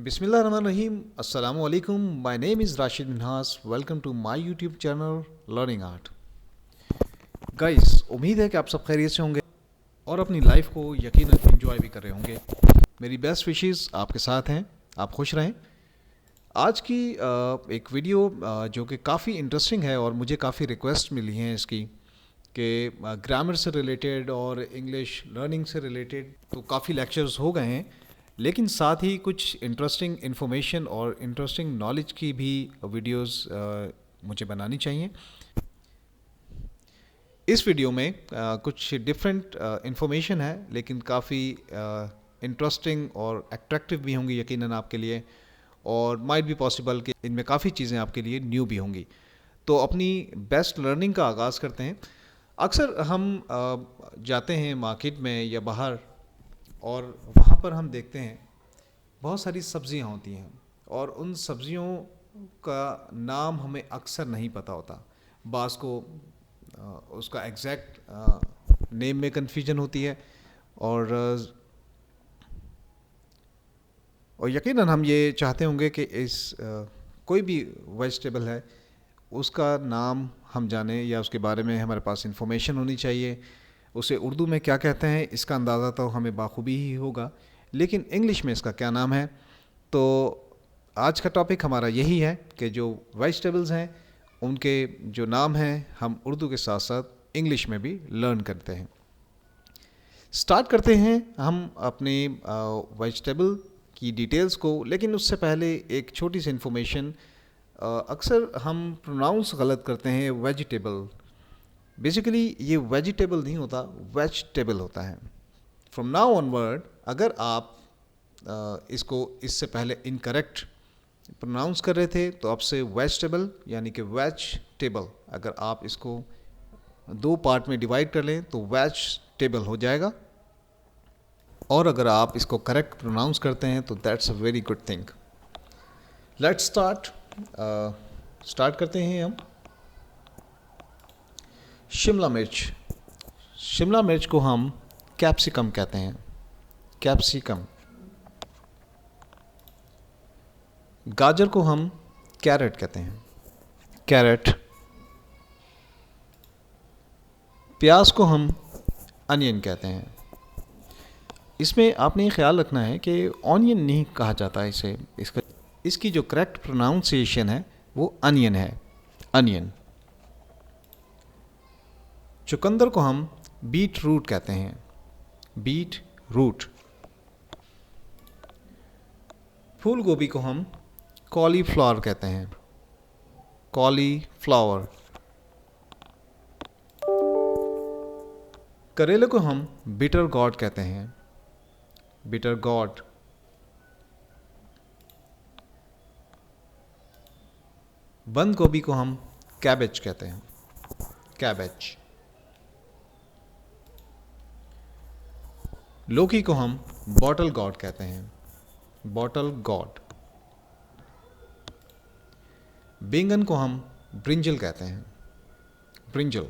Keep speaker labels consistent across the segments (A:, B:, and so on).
A: Bismillahirrahmanirrahim. Assalamu alaikum. My name is Rashid Minhas. Welcome to my YouTube channel Learning Art. Guys, उम्मीद है कि आप सब खैरियत से होंगे और अपनी लाइफ को यकीनन एंजॉय भी कर रहे होंगे। मेरी बेस्ट विशेस आपके साथ हैं, आप खुश रहें। आज की एक वीडियो जो कि काफ़ी इंटरेस्टिंग है और मुझे काफ़ी रिक्वेस्ट मिली हैं इसकी कि ग्रामर से रिलेटेड और इंग्लिश लर्निंग से रिलेटेड तो काफ़ी लेक्चर्स हो गए हैं, लेकिन साथ ही कुछ इंटरेस्टिंग इन्फॉर्मेशन और इंटरेस्टिंग नॉलेज की भी वीडियोस मुझे बनानी चाहिए। इस वीडियो में कुछ डिफरेंट इन्फॉर्मेशन है, लेकिन काफ़ी इंटरेस्टिंग और अट्रैक्टिव भी होंगी यकीनन आपके लिए, और माइट भी पॉसिबल कि इनमें काफ़ी चीज़ें आपके लिए न्यू भी होंगी। तो अपनी बेस्ट लर्निंग का आगाज़ करते हैं। अक्सर हम जाते हैं मार्केट में या बाहर, और वहाँ पर हम देखते हैं बहुत सारी सब्ज़ियाँ होती हैं और उन सब्ज़ियों का नाम हमें अक्सर नहीं पता होता। बाज़ को उसका एग्जैक्ट नेम में कन्फ्यूजन होती है, और यकीनन हम ये चाहते होंगे कि इस कोई भी वेजिटेबल है उसका नाम हम जानें या उसके बारे में हमारे पास इंफॉर्मेशन होनी चाहिए। उसे उर्दू में क्या कहते हैं इसका अंदाज़ा तो हमें बाखूबी ही होगा, लेकिन इंग्लिश में इसका क्या नाम है। तो आज का टॉपिक हमारा यही है कि जो वेजिटेबल्स हैं उनके जो नाम हैं हम उर्दू के साथ साथ इंग्लिश में भी लर्न करते हैं। स्टार्ट करते हैं हम अपने वेजिटेबल की डिटेल्स को, लेकिन उससे पहले एक छोटी सी इन्फॉर्मेशन। अक्सर हम प्रोनाउंस गलत करते हैं वेजिटेबल। बेसिकली ये वेजिटेबल नहीं होता, वेजिटेबल होता है। फ्रॉम नाउ ऑनवर्ड अगर आप इसको इससे पहले इनकरेक्ट प्रोनाउंस कर रहे थे तो आपसे वेजिटेबल यानी कि वेज टेबल, अगर आप इसको दो पार्ट में डिवाइड कर लें तो वेज टेबल हो जाएगा, और अगर आप इसको करेक्ट प्रोनाउंस करते हैं तो that's a very good thing. Let's start करते हैं हम। शिमला मिर्च। शिमला मिर्च को हम कैप्सिकम कहते हैं, कैप्सिकम। गाजर को हम कैरेट कहते हैं, कैरेट। प्याज को हम अनियन कहते हैं। इसमें आपने ख्याल रखना है कि ऑनियन नहीं कहा जाता इसे, इसकी जो करेक्ट प्रोनाउंसिएशन है वो अनियन है, अनियन। चुकंदर को हम बीट रूट कहते हैं, बीट रूट। फूल गोभी को हम कॉलीफ्लावर कहते हैं, कॉलीफ्लावर। करेले को हम बिटर गॉड कहते हैं, बिटर गॉड। बंद गोभी को हम कैबेज कहते हैं, कैबेज। लौकी को हम बॉटल गॉड कहते हैं, बॉटल गॉड। बैंगन को हम ब्रिंजल कहते हैं, ब्रिंजल।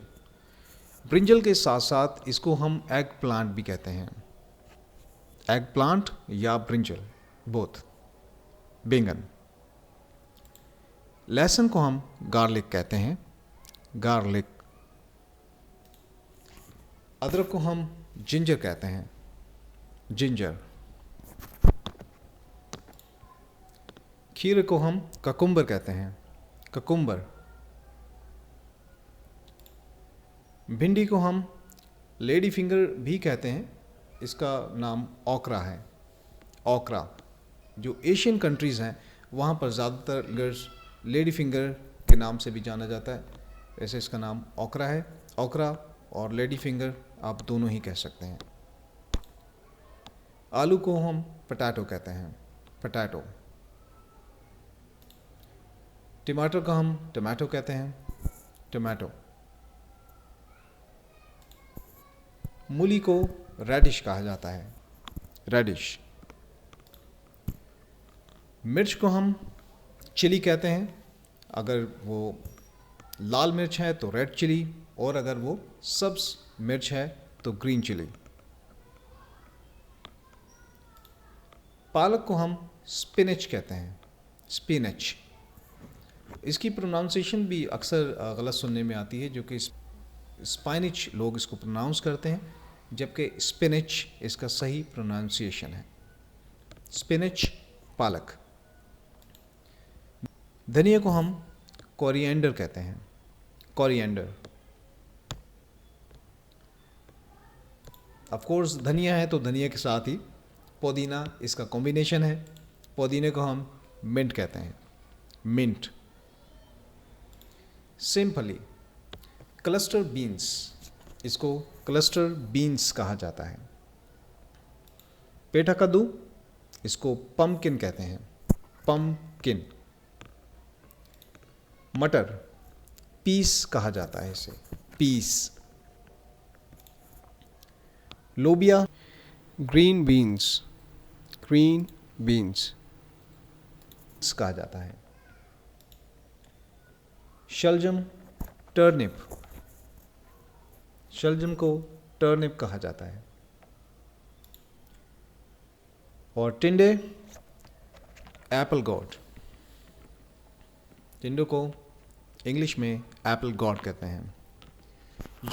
A: ब्रिंजल के साथ साथ इसको हम एग प्लांट भी कहते हैं, एग प्लांट या ब्रिंजल, बोथ, बैंगन। लहसुन को हम गार्लिक कहते हैं, गार्लिक। अदरक को हम जिंजर कहते हैं, जिंजर। खीरे को हम ककुम्बर कहते हैं, ककुम्बर। भिंडी को हम लेडी फिंगर भी कहते हैं, इसका नाम ओकरा है, ओकरा। जो एशियन कंट्रीज़ हैं वहाँ पर ज़्यादातर लेडी फिंगर के नाम से भी जाना जाता है, ऐसे इसका नाम ओकरा है। ओकरा और लेडी फिंगर आप दोनों ही कह सकते हैं। आलू को हम पोटैटो कहते हैं, पोटैटो। टमाटर को हम टमाटो कहते हैं, टमाटो। मूली को रेडिश कहा जाता है, रेडिश। मिर्च को हम चिली कहते हैं, अगर वो लाल मिर्च है तो रेड चिली, और अगर वो सब्ज मिर्च है तो ग्रीन चिली। पालक को हम स्पिनच कहते हैं, स्पिनच। इसकी प्रोनाउंसिएशन भी अक्सर गलत सुनने में आती है, जो कि स्पाइनिच लोग इसको प्रोनाउंस करते हैं, जबकि स्पिनच इसका सही प्रोनाउंसिएशन है। स्पिनच, पालक। धनिया को हम कोरिएंडर कहते हैं, कोरिएंडर। ऑफ कोर्स धनिया है तो धनिया के साथ ही पुदीना इसका कॉम्बिनेशन है। पुदीने को हम मिंट कहते हैं, मिंट। सिंपली क्लस्टर बीन्स, इसको क्लस्टर बीन्स कहा जाता है। पेठा कद्दू, इसको पम्पकिन कहते हैं, पम्पकिन। मटर, पीस कहा जाता है इसे, पीस। लोबिया,
B: ग्रीन बीन्स, ग्रीन बीन्स।
A: कहा जाता है। शलजम, टर्निप, शलजम को टर्निप कहा जाता है। और टिंडे, एप्पल गॉड, टिंडे को इंग्लिश में एप्पल गॉड कहते हैं।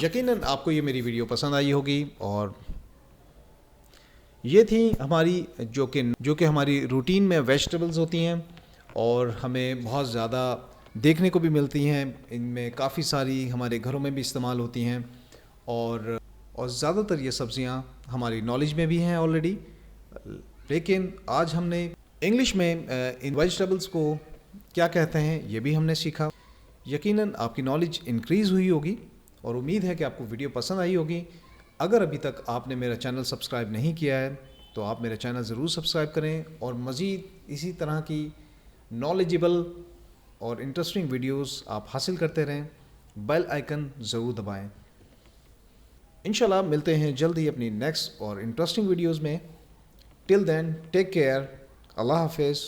A: यकीनन आपको ये मेरी वीडियो पसंद आई होगी, और ये थी हमारी जो कि हमारी रूटीन में वेजिटेबल्स होती हैं और हमें बहुत ज़्यादा देखने को भी मिलती हैं। इनमें काफ़ी सारी हमारे घरों में भी इस्तेमाल होती हैं, और ज़्यादातर ये सब्ज़ियाँ हमारी नॉलेज में भी हैं ऑलरेडी। लेकिन आज हमने इंग्लिश में इन वेजिटेबल्स को क्या कहते हैं ये भी हमने सीखा। यकीनन आपकी नॉलेज इंक्रीज़ हुई होगी, और उम्मीद है कि आपको वीडियो पसंद आई होगी। अगर अभी तक आपने मेरा चैनल सब्सक्राइब नहीं किया है तो आप मेरा चैनल ज़रूर सब्सक्राइब करें, और मज़ीद इसी तरह की नॉलेजेबल और इंटरेस्टिंग वीडियोस आप हासिल करते रहें। बेल आइकन ज़रूर दबाएं। इंशाल्लाह मिलते हैं जल्द ही अपनी नेक्स्ट और इंटरेस्टिंग वीडियोस में। टिल देन टेक केयर, अल्लाह हाफिज़।